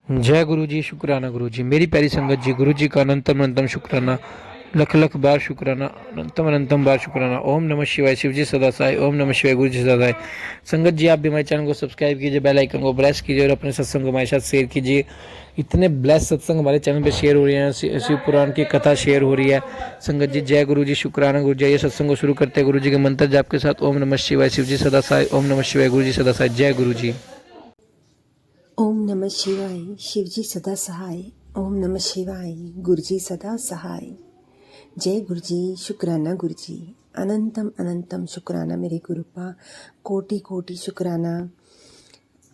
जय गुरु जी, शुक्राना गुरु जी। मेरी प्यारी संगत जी, गुरु जी का अनंतम अनंतम शुक्राना, लख लख बार शुक्राना, अनंतम अनंतम बार शुक्राना। ओम नमः शिवाय। शिव जी सदा सहाय। ओम नमः शिवाय। गुरु जी सदा सहाय। संगत जी, आप भी हमारे चैनल को सब्सक्राइब कीजिए, बेल आइकन को प्रेस कीजिए और अपने सत्संग को हमारे साथ शेयर कीजिए। इतने ब्लेस सत्संग हमारे चैनल पे शेयर हो रहे हैं, शिव पुराण की कथा शेयर हो रही है। संगत जी, जय गुरु जी, शुक्राना गुरु जी। ये सत्संग को शुरू करते हैं गुरु जी के मंत्र जाप के साथ। ओम नमः शिवाय। शिव जी सदा सहाय। ओम नमः शिवाय। गुरु जी सदा सहाय। जय गुरु जी। ओम नमः शिवाय। शिवजी सदा सहाय। ओम नमः शिवाय। गुरुजी सदा सहाय। जय गुरुजी, शुक्राना गुरुजी। अनंतम अनंतम शुक्राना मेरे गुरुपा। कोटि कोटि शुक्राना।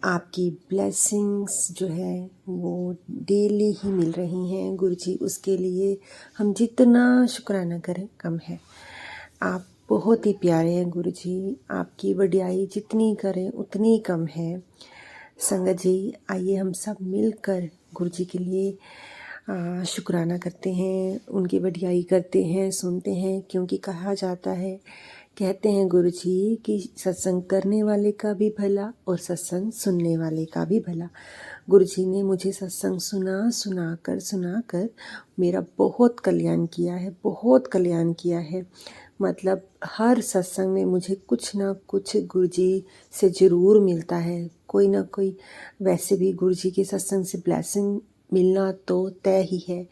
आपकी ब्लेसिंग्स जो है वो डेली ही मिल रही हैं गुरुजी, उसके लिए हम जितना शुक्राना करें कम है। आप बहुत ही प्यारे हैं गुरुजी, आपकी वडियाई जितनी करें उतनी कम है। संगत जी, आइए हम सब मिलकर गुरुजी के लिए शुक्राना करते हैं, उनकी वडियाई करते हैं, सुनते हैं। क्योंकि कहा जाता है, कहते हैं गुरुजी कि सत्संग करने वाले का भी भला और सत्संग सुनने वाले का भी भला। गुरुजी ने मुझे सत्संग सुनाकर मेरा बहुत कल्याण किया है, बहुत कल्याण किया है। मतलब हर सत्संग में मुझे कुछ ना कुछ गुरुजी से ज़रूर मिलता है, कोई ना कोई। वैसे भी गुरुजी के सत्संग से ब्लेसिंग मिलना तो तय ही है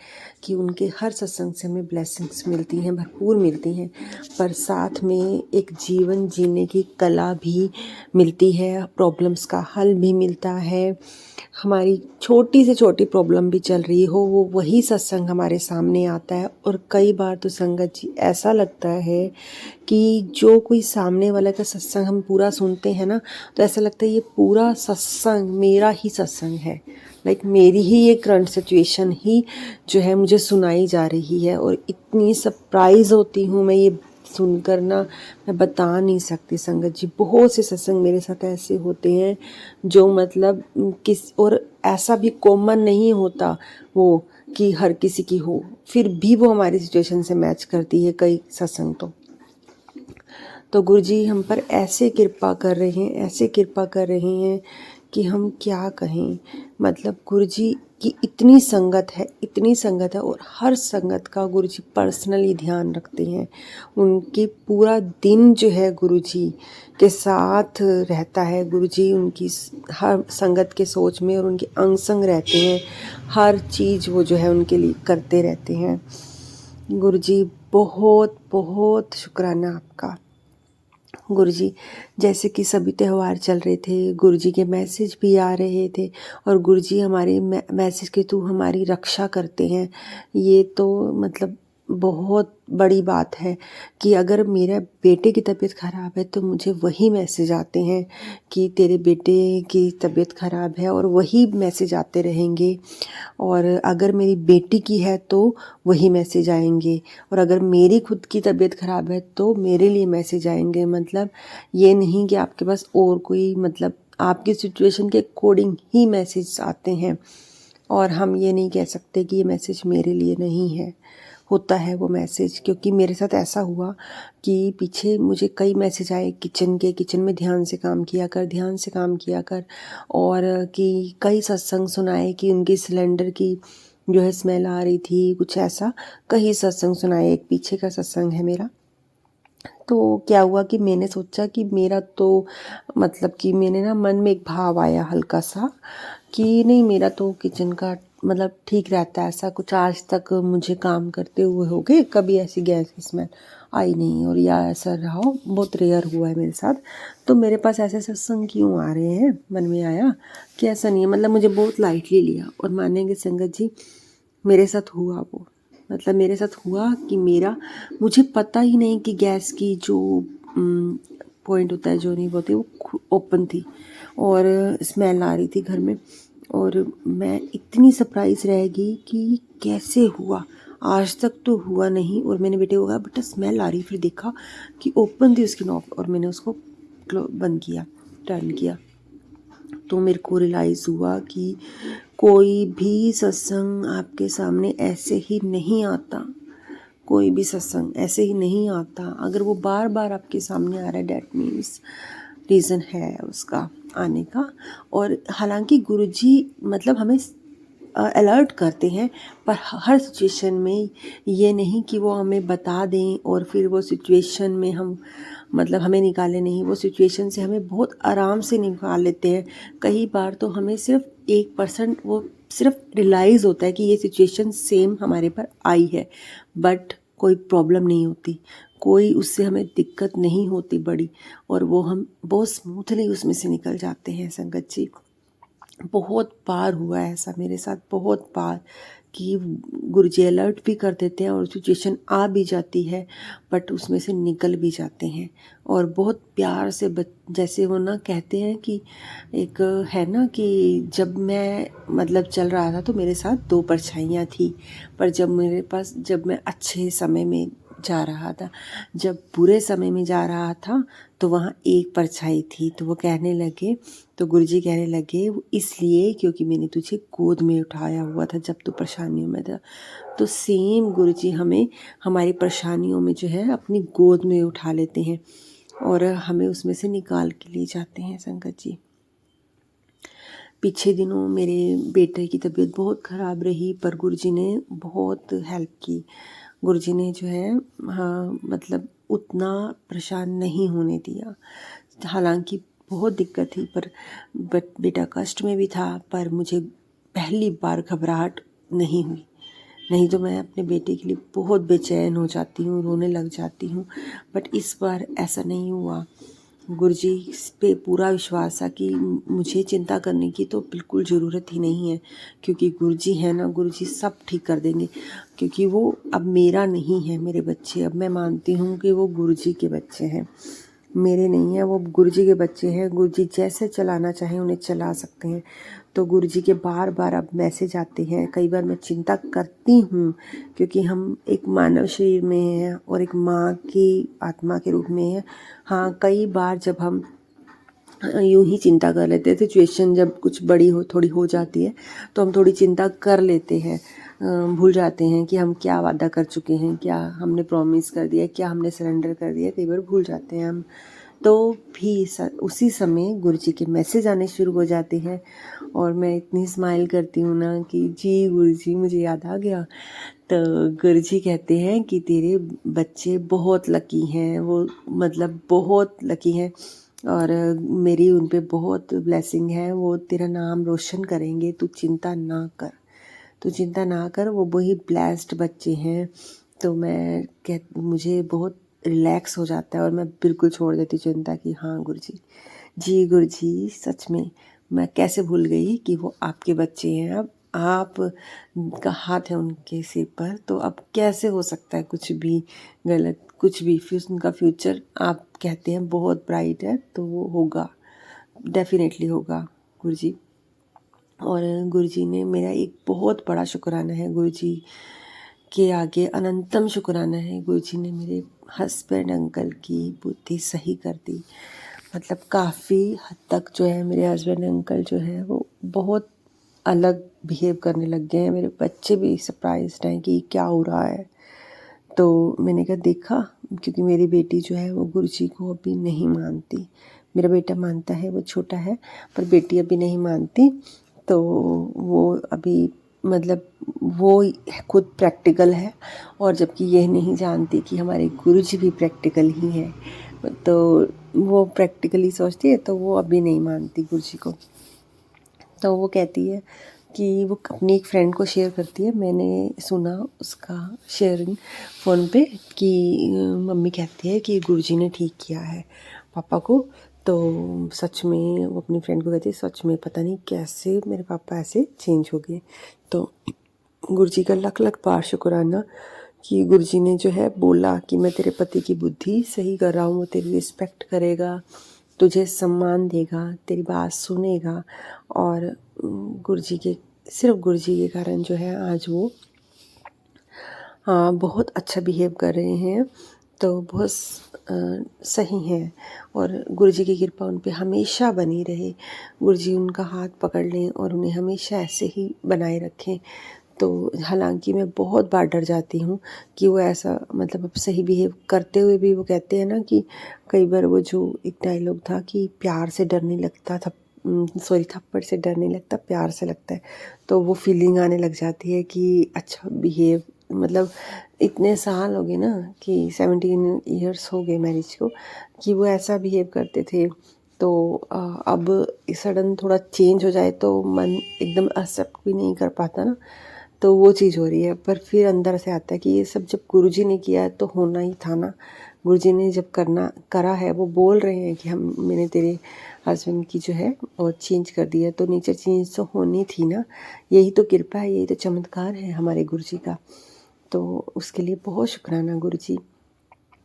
कि उनके हर सत्संग से हमें ब्लेसिंग्स मिलती हैं, भरपूर मिलती हैं। पर साथ में एक जीवन जीने की कला भी मिलती है, प्रॉब्लम्स का हल भी मिलता है। हमारी छोटी से छोटी प्रॉब्लम भी चल रही हो, वो वही सत्संग हमारे सामने आता है। और कई बार तो संगत जी ऐसा लगता है कि जो कोई सामने वाला का सत्संग हम पूरा सुनते हैं ना, तो ऐसा लगता है ये पूरा सत्संग मेरा ही सत्संग है। लाइक मेरी ही ये करंट सिचुएशन ही जो है मुझे सुनाई जा रही है। और इतनी सरप्राइज़ होती हूँ मैं ये सुनकर ना, मैं बता नहीं सकती संगत जी। बहुत से सत्संग मेरे साथ ऐसे होते हैं जो मतलब किस और ऐसा भी कॉमन नहीं होता वो कि हर किसी की हो, फिर भी वो हमारी सिचुएशन से मैच करती है कई सत्संग तो गुरुजी हम पर ऐसे कृपा कर रहे हैं, ऐसे कृपा कर रहे हैं कि हम क्या कहें। मतलब गुरुजी की इतनी संगत है, इतनी संगत है। और हर संगत का गुरुजी पर्सनली ध्यान रखते हैं। उनके पूरा दिन जो है गुरुजी के साथ रहता है। गुरुजी उनकी हर संगत के सोच में और उनके अंग संग रहते हैं। हर चीज़ वो जो है उनके लिए करते रहते हैं। गुरुजी बहुत बहुत शुक्राना आपका। गुरुजी, जैसे कि सभी त्यौहार चल रहे थे, गुरुजी के मैसेज भी आ रहे थे और गुरुजी हमारे मैसेज के थ्रू हमारी रक्षा करते हैं। ये तो मतलब बहुत बड़ी बात है कि अगर मेरे बेटे की तबीयत ख़राब है तो मुझे वही मैसेज आते हैं कि तेरे बेटे की तबीयत ख़राब है, और वही मैसेज आते रहेंगे। और अगर मेरी बेटी की है तो वही मैसेज आएंगे, और अगर मेरी खुद की तबीयत ख़राब है तो मेरे लिए मैसेज आएंगे। मतलब ये नहीं कि आपके पास और कोई, मतलब आपकी सिचुएशन के अकॉर्डिंग ही मैसेज आते हैं। और हम ये नहीं कह सकते कि ये मैसेज मेरे लिए नहीं है, होता है वो मैसेज। क्योंकि मेरे साथ ऐसा हुआ कि पीछे मुझे कई मैसेज आए किचन में ध्यान से काम किया कर, ध्यान से काम किया कर। और कि कई सत्संग सुनाए कि उनकी सिलेंडर की जो है स्मेल आ रही थी, कुछ ऐसा कई सत्संग सुनाए। एक पीछे का सत्संग है मेरा। तो क्या हुआ कि मैंने सोचा कि मेरा तो मतलब कि मैंने ना मन में एक भाव आया हल्का सा कि नहीं, मेरा तो किचन का मतलब ठीक रहता है। ऐसा कुछ आज तक मुझे काम करते हुए हो गए, कभी ऐसी गैस की स्मेल आई नहीं, और या ऐसा रहा हो, बहुत रेयर हुआ है मेरे साथ। तो मेरे पास ऐसे सत्संग क्यों आ रहे हैं, मन में आया कि ऐसा नहीं है। मतलब मुझे बहुत लाइटली लिया। और मानेंगे संगत जी, मेरे साथ हुआ वो, मतलब मेरे साथ हुआ कि मुझे पता ही नहीं कि गैस की जो पॉइंट होता है, जो नहीं होती, वो ओपन थी और स्मेल आ रही थी घर में। और मैं इतनी सरप्राइज़ रह गई कि कैसे हुआ, आज तक तो हुआ नहीं। और मैंने बेटे को कहा, बेटा स्मेल आ रही। फिर देखा कि ओपन थी उसकी नॉब, और मैंने उसको बंद किया, टर्न किया। तो मेरे को रियलाइज़ हुआ कि कोई भी सत्संग आपके सामने ऐसे ही नहीं आता, कोई भी सत्संग ऐसे ही नहीं आता। अगर वो बार बार आपके सामने आ रहा है, डैट मीन्स रीज़न है उसका आने का। और हालांकि गुरुजी मतलब हमें अलर्ट करते हैं, पर हर सिचुएशन में ये नहीं कि वो हमें बता दें और फिर वो सिचुएशन में हम मतलब हमें निकाले नहीं, वो सिचुएशन से हमें बहुत आराम से निकाल लेते हैं। कई बार तो हमें सिर्फ 1% वो सिर्फ रियलाइज़ होता है कि ये सिचुएशन सेम हमारे पर आई है, बट कोई प्रॉब्लम नहीं होती, कोई उससे हमें दिक्कत नहीं होती बड़ी, और वो हम बहुत स्मूथली उसमें से निकल जाते हैं संगत जी। बहुत बार हुआ है ऐसा मेरे साथ, बहुत बार कि गुरुजी अलर्ट भी कर देते हैं और सिचुएशन आ भी जाती है, बट उसमें से निकल भी जाते हैं। और बहुत प्यार से जैसे वो ना कहते हैं कि एक है ना कि जब मैं मतलब चल रहा था तो मेरे साथ 2 परछाइयाँ थी, पर जब मैं अच्छे समय में जा रहा था, जब बुरे समय में जा रहा था तो वहाँ एक परछाई थी। तो वो कहने लगे, तो गुरुजी कहने लगे, वो इसलिए क्योंकि मैंने तुझे गोद में उठाया हुआ था जब तू परेशानियों में था। तो सेम गुरुजी हमें हमारी परेशानियों में जो है अपनी गोद में उठा लेते हैं और हमें उसमें से निकाल के ले जाते हैं संगत जी। पीछे दिनों मेरे बेटे की तबीयत बहुत ख़राब रही, पर गुरुजी ने बहुत हेल्प की। गुरुजी ने जो है हाँ मतलब उतना परेशान नहीं होने दिया। हालांकि बहुत दिक्कत थी, पर बेटा कष्ट में भी था, पर मुझे पहली बार घबराहट नहीं हुई। नहीं तो मैं अपने बेटे के लिए बहुत बेचैन हो जाती हूँ, रोने लग जाती हूँ, बट इस बार ऐसा नहीं हुआ। गुरुजी पे पूरा विश्वास था कि मुझे चिंता करने की तो बिल्कुल ज़रूरत ही नहीं है, क्योंकि गुरुजी है ना, गुरुजी सब ठीक कर देंगे। क्योंकि वो अब मेरा नहीं है, मेरे बच्चे, अब मैं मानती हूँ कि वो गुरुजी के बच्चे हैं, मेरे नहीं है, वो गुरुजी के बच्चे हैं। गुरुजी जैसे चलाना चाहें उन्हें चला सकते हैं। तो गुरुजी के बार बार अब मैसेज आते हैं। कई बार मैं चिंता करती हूँ, क्योंकि हम एक मानव शरीर में हैं और एक माँ की आत्मा के रूप में हैं। हाँ, कई बार जब हम यूं ही चिंता कर लेते हैं, सिचुएशन जब कुछ बड़ी हो थोड़ी हो जाती है तो हम थोड़ी चिंता कर लेते हैं, भूल जाते हैं कि हम क्या वादा कर चुके हैं, क्या हमने प्रॉमिस कर दिया, क्या हमने सरेंडर कर दिया, कई बार भूल जाते हैं हम। तो भी उसी समय गुरुजी के मैसेज आने शुरू हो जाते हैं और मैं इतनी स्माइल करती हूँ ना कि जी गुरुजी मुझे याद आ गया। तो गुरुजी कहते हैं कि तेरे बच्चे बहुत लकी हैं, वो मतलब बहुत लकी हैं और मेरी उन पे बहुत ब्लेसिंग है, वो तेरा नाम रोशन करेंगे, तू चिंता ना कर, तू चिंता ना कर, वो वही ब्लेस्ड बच्चे हैं। तो मुझे बहुत रिलैक्स हो जाता है और मैं बिल्कुल छोड़ देती चिंता कि हाँ गुरुजी, जी गुरुजी, सच में मैं कैसे भूल गई कि वो आपके बच्चे हैं। अब आप का हाथ है उनके सिर पर, तो अब कैसे हो सकता है कुछ भी गलत, कुछ भी। फिर उनका फ्यूचर आप कहते हैं बहुत ब्राइट है, तो वो होगा, डेफिनेटली होगा गुरुजी। और गुरुजी ने मेरा एक बहुत बड़ा शुक्राना है, गुरुजी के आगे अनंतम शुक्राना है। गुरुजी ने मेरे हस्बैंड अंकल की बुद्धि सही कर दी। मतलब काफ़ी हद तक जो है मेरे हस्बैंड अंकल जो है वो बहुत अलग बिहेव करने लग गए हैं। मेरे बच्चे भी सरप्राइज्ड हैं कि क्या हो रहा है। तो मैंने कहा देखा, क्योंकि मेरी बेटी जो है वो गुरुजी को अभी नहीं मानती। मेरा बेटा मानता है, वो छोटा है, पर बेटी अभी नहीं मानती। तो वो अभी मतलब वो खुद प्रैक्टिकल है, और जबकि यह नहीं जानती कि हमारे गुरुजी भी प्रैक्टिकल ही हैं। तो वो प्रैक्टिकली सोचती है, तो वो अभी नहीं मानती गुरुजी को। तो वो कहती है कि वो अपनी एक फ्रेंड को शेयर करती है, मैंने सुना उसका शेयरिंग फ़ोन पे कि मम्मी कहती है कि गुरुजी ने ठीक किया है पापा को। तो सच में वो अपनी फ्रेंड को कहती है, सच में पता नहीं कैसे मेरे पापा ऐसे चेंज हो गए। तो गुरुजी का लख लख बार शुक्राना कि गुरुजी ने जो है बोला कि मैं तेरे पति की बुद्धि सही कर रहा हूँ, वो तेरी रिस्पेक्ट करेगा, तुझे सम्मान देगा, तेरी बात सुनेगा। और गुरुजी के सिर्फ गुरुजी के कारण जो है आज वो बहुत अच्छा बिहेव कर रहे हैं। तो बहुत सही हैं और गुरुजी की कृपा उन पे हमेशा बनी रहे। गुरुजी उनका हाथ पकड़ लें और उन्हें हमेशा ऐसे ही बनाए रखें। तो हालांकि मैं बहुत बार डर जाती हूँ कि वो ऐसा मतलब अब सही बिहेव करते हुए भी, वो कहते हैं ना कि कई बार वो जो एक डायलॉग था कि प्यार से डर नहीं लगता था, सॉरी थप्पड़ से डर नहीं लगता, प्यार से लगता है। तो वो फीलिंग आने लग जाती है कि अच्छा बिहेव, मतलब इतने साल हो गए ना कि 17 ईयर्स हो गए मैरिज को, कि वो ऐसा बिहेव करते थे। तो अब सडन थोड़ा चेंज हो जाए तो मन एकदम एक्सेप्ट भी नहीं कर पाता ना, तो वो चीज़ हो रही है। पर फिर अंदर से आता है कि ये सब जब गुरुजी ने किया है तो होना ही था ना। गुरुजी ने जब करा है, वो बोल रहे हैं कि हम मैंने तेरे हस्बैंड की जो है और चेंज कर दी है, तो नेचर चेंज तो होनी थी ना। यही तो कृपा है, यही तो चमत्कार है हमारे गुरुजी का। तो उसके लिए बहुत शुक्राना गुरुजी।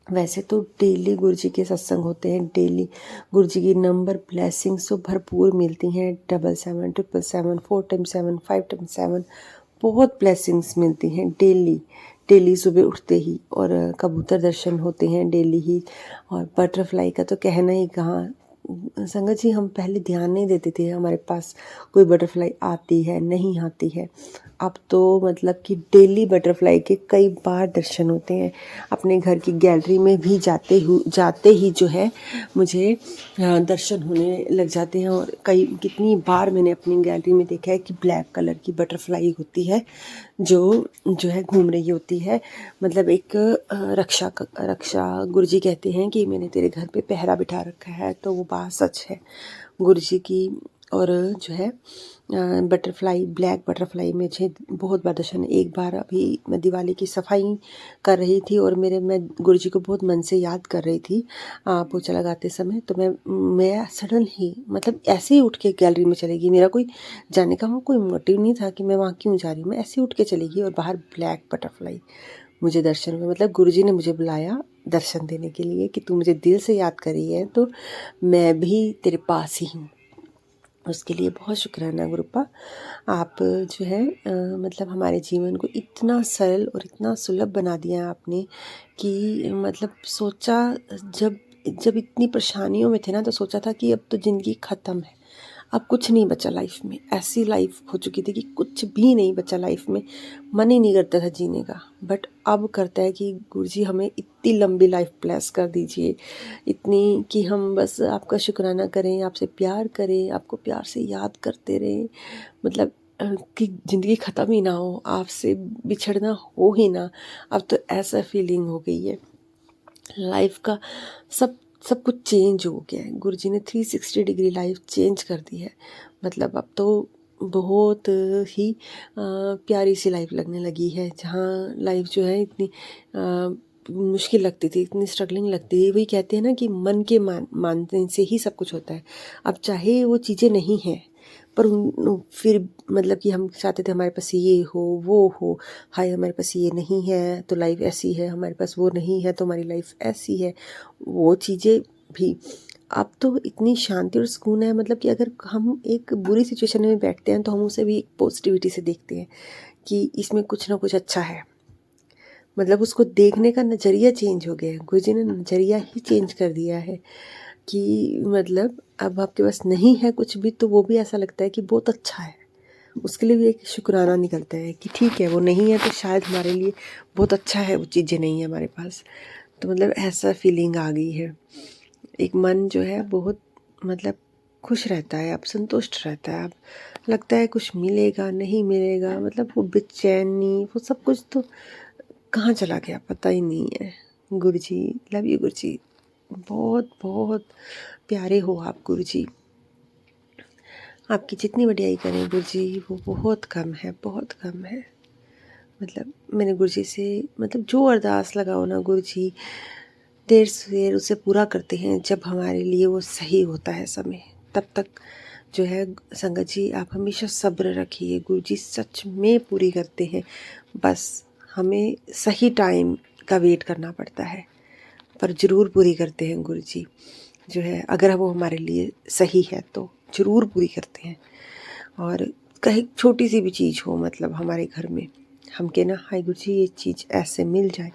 वैसे तो डेली गुरुजी के सत्संग होते हैं, डेली गुरुजी की नंबर ब्लेसिंग्स तो भरपूर मिलती हैं। 77 777 4 7 5 7 बहुत ब्लेसिंग्स मिलती हैं डेली। डेली सुबह उठते ही, और कबूतर दर्शन होते हैं डेली ही। और बटरफ्लाई का तो कहना ही कहाँ। संगत जी, हम पहले ध्यान नहीं देते थे हमारे पास कोई बटरफ्लाई आती है नहीं आती है। अब तो मतलब कि डेली बटरफ्लाई के कई बार दर्शन होते हैं। अपने घर की गैलरी में भी जाते ही जो है मुझे दर्शन होने लग जाते हैं। और कितनी बार मैंने अपनी गैलरी में देखा है कि ब्लैक कलर की बटरफ्लाई होती है जो है घूम रही होती है। मतलब एक रक्षा गुरुजी कहते हैं कि मैंने तेरे घर पे पहरा बिठा रखा है, तो वो बात सच है गुरुजी की। और जो है बटरफ्लाई, ब्लैक बटरफ्लाई मुझे बहुत बार दर्शन। एक बार अभी मैं दिवाली की सफाई कर रही थी और मैं गुरुजी को बहुत मन से याद कर रही थी पोछा लगाते समय। तो मैं सडन ही मतलब ऐसे ही उठ के गैलरी में चली गई। मेरा कोई जाने का वहाँ कोई मोटिव नहीं था कि मैं वहाँ क्यों जा रही हूँ। मैं ऐसे ही उठ के चली गई और बाहर ब्लैक बटरफ्लाई मुझे दर्शन हुए। मतलब गुरुजी ने मुझे बुलाया दर्शन देने के लिए कि तू मुझे दिल से याद करी है, तो मैं भी तेरे पास ही हूँ। उसके लिए बहुत शुक्राना गुरुपा। आप जो है मतलब हमारे जीवन को इतना सरल और इतना सुलभ बना दिया आपने कि मतलब सोचा, जब जब इतनी परेशानियों में थे ना, तो सोचा था कि अब तो ज़िंदगी ख़त्म है, अब कुछ नहीं बचा लाइफ में। ऐसी लाइफ हो चुकी थी कि कुछ भी नहीं बचा लाइफ में, मन ही नहीं करता था जीने का। बट अब करता है कि गुरुजी हमें इतनी लंबी लाइफ ब्लेस कर दीजिए, इतनी कि हम बस आपका शुक्राना करें, आपसे प्यार करें, आपको प्यार से याद करते रहें। मतलब कि ज़िंदगी ख़त्म ही ना हो, आपसे बिछड़ना हो ही ना। अब तो ऐसा फीलिंग हो गई है लाइफ का, सब कुछ चेंज हो गया है। गुरुजी ने 360 डिग्री लाइफ चेंज कर दी है। मतलब अब तो बहुत ही प्यारी सी लाइफ लगने लगी है, जहाँ लाइफ जो है इतनी मुश्किल लगती थी, इतनी स्ट्रगलिंग लगती थी। वही कहते हैं ना कि मन के मानने से ही सब कुछ होता है। अब चाहे वो चीज़ें नहीं हैं, पर फिर मतलब कि हम चाहते थे हमारे पास ये हो वो हो। हाय हमारे पास ये नहीं है तो लाइफ ऐसी है, हमारे पास वो नहीं है तो हमारी लाइफ ऐसी है। वो चीज़ें भी अब तो इतनी शांति और सुकून है। मतलब कि अगर हम एक बुरी सिचुएशन में बैठते हैं तो हम उसे भी एक पॉजिटिविटी से देखते हैं कि इसमें कुछ ना कुछ अच्छा है। मतलब उसको देखने का नज़रिया चेंज हो गया है। गुरुजी ने नज़रिया ही चेंज कर दिया है कि मतलब अब आपके पास नहीं है कुछ भी, तो वो भी ऐसा लगता है कि बहुत अच्छा है। उसके लिए भी एक शुक्राना निकलता है कि ठीक है वो नहीं है तो शायद हमारे लिए बहुत अच्छा है, वो चीज़ें नहीं है हमारे पास। तो मतलब ऐसा फीलिंग आ गई है। एक मन जो है बहुत मतलब खुश रहता है, अब संतुष्ट रहता है। अब लगता है कुछ मिलेगा नहीं मिलेगा, मतलब वो बेचैनी वो सब कुछ तो कहाँ चला गया पता ही नहीं है। गुरुजी, लव यू गुरुजी। बहुत बहुत प्यारे हो आप गुरुजी। आपकी जितनी वडियाई करें गुरुजी वो बहुत कम है, बहुत कम है। मतलब मैंने गुरुजी से मतलब जो अरदास लगाओ ना गुरुजी देर सवेर उसे पूरा करते हैं। जब हमारे लिए वो सही होता है समय, तब तक जो है संगत जी आप हमेशा सब्र रखिए। गुरुजी सच में पूरी करते हैं, बस हमें सही टाइम का वेट करना पड़ता है, पर ज़रूर पूरी करते हैं गुरुजी। जो है अगर वो हमारे लिए सही है तो ज़रूर पूरी करते हैं। और कहीं छोटी सी भी चीज़ हो मतलब हमारे घर में, हम के ना हाय गुरुजी ये चीज़ ऐसे मिल जाए,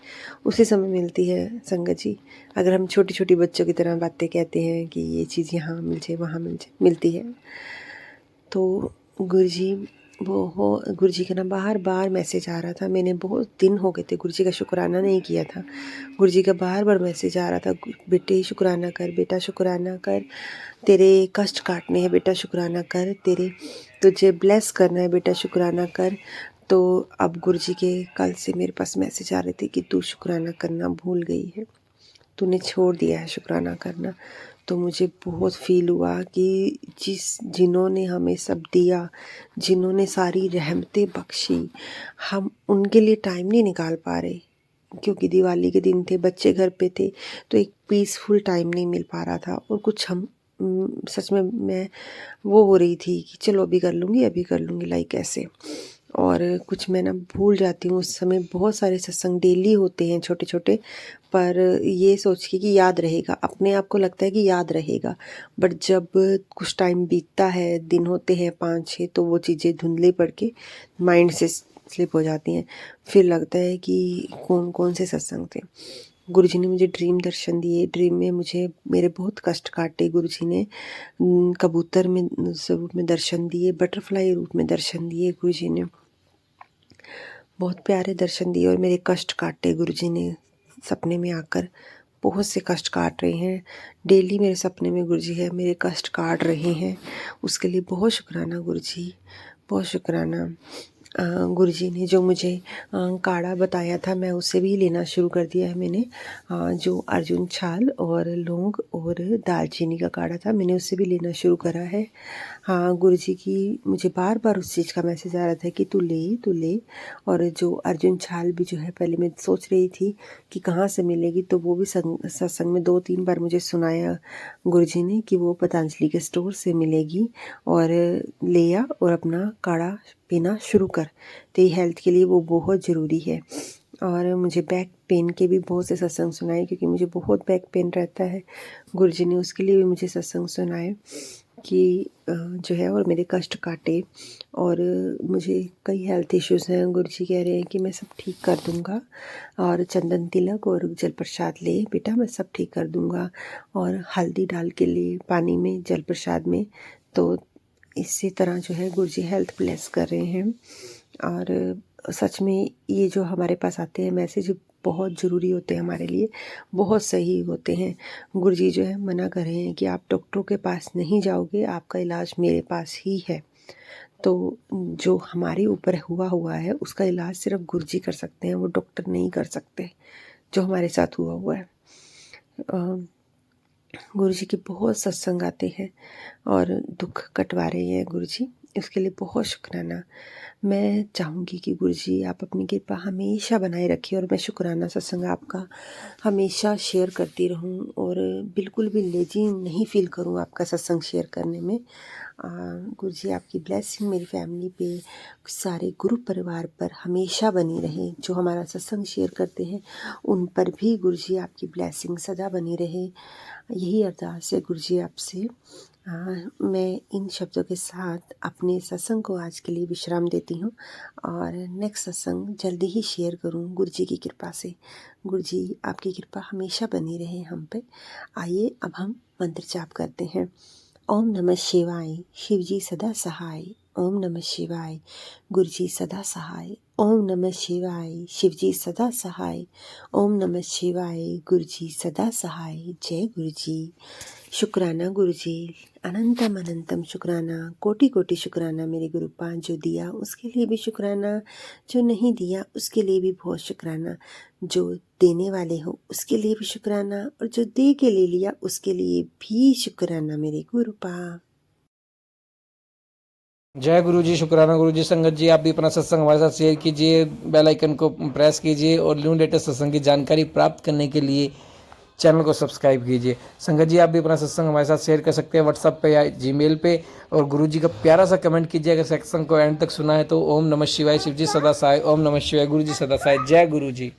उसी समय मिलती है संगत जी। अगर हम छोटी छोटी बच्चों की तरह बातें कहते हैं कि ये चीज़ यहाँ मिल जाए वहाँ मिल जाए, मिलती है। तो गुरुजी वो हो गुरु जी का ना बार बार मैसेज आ रहा था। मैंने बहुत दिन हो गए थे गुरु जी का शुक्राना नहीं किया था। गुरु जी का बार बार मैसेज आ रहा था, बेटे शुक्राना कर, बेटा शुक्राना कर, तेरे कष्ट काटने हैं बेटा शुक्राना कर, तेरे तुझे ब्लेस करना है बेटा शुक्राना कर। तो अब गुरु जी के कल से मेरे पास मैसेज आ रहे थे कि तू शुक्राना करना भूल गई है, तूने छोड़ दिया है शुक्राना करना। तो मुझे बहुत फील हुआ कि जिन्होंने हमें सब दिया, जिन्होंने सारी रहमतें बख्शी, हम उनके लिए टाइम नहीं निकाल पा रहे, क्योंकि दिवाली के दिन थे, बच्चे घर पे थे, तो एक पीसफुल टाइम नहीं मिल पा रहा था। और कुछ हम सच में मैं वो हो रही थी कि चलो अभी कर लूँगी, अभी कर लूँगी, लाइक ऐसे। और कुछ मैं ना भूल जाती हूँ उस समय। बहुत सारे सत्संग डेली होते हैं छोटे छोटे, पर ये सोच के कि याद रहेगा, अपने आप को लगता है कि याद रहेगा, बट जब कुछ टाइम बीतता है, दिन होते हैं 5-6, तो वो चीज़ें धुंधली पड़ के माइंड से स्लिप हो जाती हैं। फिर लगता है कि कौन कौन से सत्संग थे। गुरुजी ने मुझे ड्रीम दर्शन दिए। ड्रीम में मुझे मेरे बहुत कष्ट काटे गुरुजी ने। कबूतर में स्वरूप में दर्शन दिए, बटरफ्लाई रूप में दर्शन दिए गुरुजी ने, बहुत प्यारे दर्शन दिए और मेरे कष्ट काटे गुरुजी ने सपने में आकर। बहुत से कष्ट काट रहे हैं, डेली मेरे सपने में गुरुजी है, मेरे कष्ट काट रहे हैं। उसके लिए बहुत शुक्राना गुरुजी, बहुत शुक्राना। गुरुजी ने जो मुझे काढ़ा बताया था, मैं उसे भी लेना शुरू कर दिया है मैंने। जो अर्जुन छाल और लौंग और दालचीनी का काढ़ा था, मैंने उसे भी लेना शुरू करा है। हाँ, गुरुजी की मुझे बार बार उस चीज़ का मैसेज आ रहा था कि तू ले। और जो अर्जुन छाल भी जो है, पहले मैं सोच रही थी कि कहाँ से मिलेगी, तो वो भी सत्संग में 2-3 बार मुझे सुनाया गुरुजी ने कि वो पतंजलि के स्टोर से मिलेगी, और ले आ और अपना काढ़ा पीना शुरू कर, तेरी हेल्थ के लिए वो बहुत ज़रूरी है। और मुझे बैक पेन के भी बहुत से सत्संग सुनाए, क्योंकि मुझे बहुत बैक पेन रहता है। गुरुजी ने उसके लिए भी मुझे सत्संग सुनाए कि जो है, और मेरे कष्ट काटे। और मुझे कई हेल्थ इश्यूज़ हैं, गुरुजी कह रहे हैं कि मैं सब ठीक कर दूंगा, और चंदन तिलक और जल प्रसाद ले बेटा, मैं सब ठीक कर दूंगा। और हल्दी डाल के लिए पानी में, जल प्रसाद में। तो इसी तरह जो है गुरुजी हेल्थ ब्लेस कर रहे हैं। और सच में ये जो हमारे पास आते हैं मैसेज, बहुत ज़रूरी होते हैं हमारे लिए, बहुत सही होते हैं। गुरुजी जो है मना कर रहे हैं कि आप डॉक्टरों के पास नहीं जाओगे, आपका इलाज मेरे पास ही है। तो जो हमारे ऊपर हुआ है उसका इलाज सिर्फ गुरुजी कर सकते हैं, वो डॉक्टर नहीं कर सकते, जो हमारे साथ हुआ है। गुरुजी के बहुत सत्संग आते हैं और दुख कटवा रहे हैं गुरुजी, इसके लिए बहुत शुक्राना। मैं चाहूँगी कि गुरुजी आप अपनी कृपा हमेशा बनाए रखिए, और मैं शुक्राना सत्संग आपका हमेशा शेयर करती रहूँ, और बिल्कुल भी लेजी नहीं फील करूँ आपका सत्संग शेयर करने में। गुरुजी आपकी ब्लेसिंग मेरी फैमिली पे, सारे गुरु परिवार पर हमेशा बनी रहे। जो हमारा सत्संग शेयर करते हैं उन पर भी गुरुजी आपकी ब्लेसिंग सदा बनी रहे। यही अरदास है गुरुजी आपसे। मैं इन शब्दों के साथ अपने सत्संग को आज के लिए विश्राम देती हूँ, और नेक्स्ट सत्संग जल्दी ही शेयर करूँ गुरुजी की कृपा से। गुरुजी आपकी कृपा हमेशा बनी रहे हम पे। आइए अब हम मंत्र जाप करते हैं। ओम नमः शिवाय, शिवजी सदा सहाय। ओम नमः शिवाय, गुरुजी सदा सहाय। ओम नमः शिवाय, शिवजी सदा सहाय। ओम नमः शिवाय, गुरुजी सदा सहाय। जय गुरुजी। शुक्राना गुरुजी, अनंतम अनंतम शुक्राना, कोटि कोटि शुक्राना मेरे गुरुपान। जो दिया उसके लिए भी शुक्राना, जो नहीं दिया उसके लिए भी बहुत शुक्राना, जो देने वाले हो उसके लिए भी शुक्राना, और जो दे के ले लिया उसके लिए भी शुक्राना मेरे गुरुपा। जय गुरु जी, शुक्राना गुरु जी। संगत जी, आप भी अपना सत्संग हमारे साथ शेयर कीजिए, बेल आइकन को प्रेस कीजिए, और न्यू लेटेस्ट सत्संग की जानकारी प्राप्त करने के लिए चैनल को सब्सक्राइब कीजिए। संगत जी, आप भी अपना सत्संग हमारे साथ शेयर कर सकते हैं व्हाट्सएप पे या जीमेल पे, और गुरु जी का प्यारा सा कमेंट कीजिए अगर सत्संग को एंड तक सुना है तो। ओम नमः शिवाय, शिव जी सदा सहाय। ओम नमः शिवाय, गुरु जी सदा सहाय। जय गुरु जी।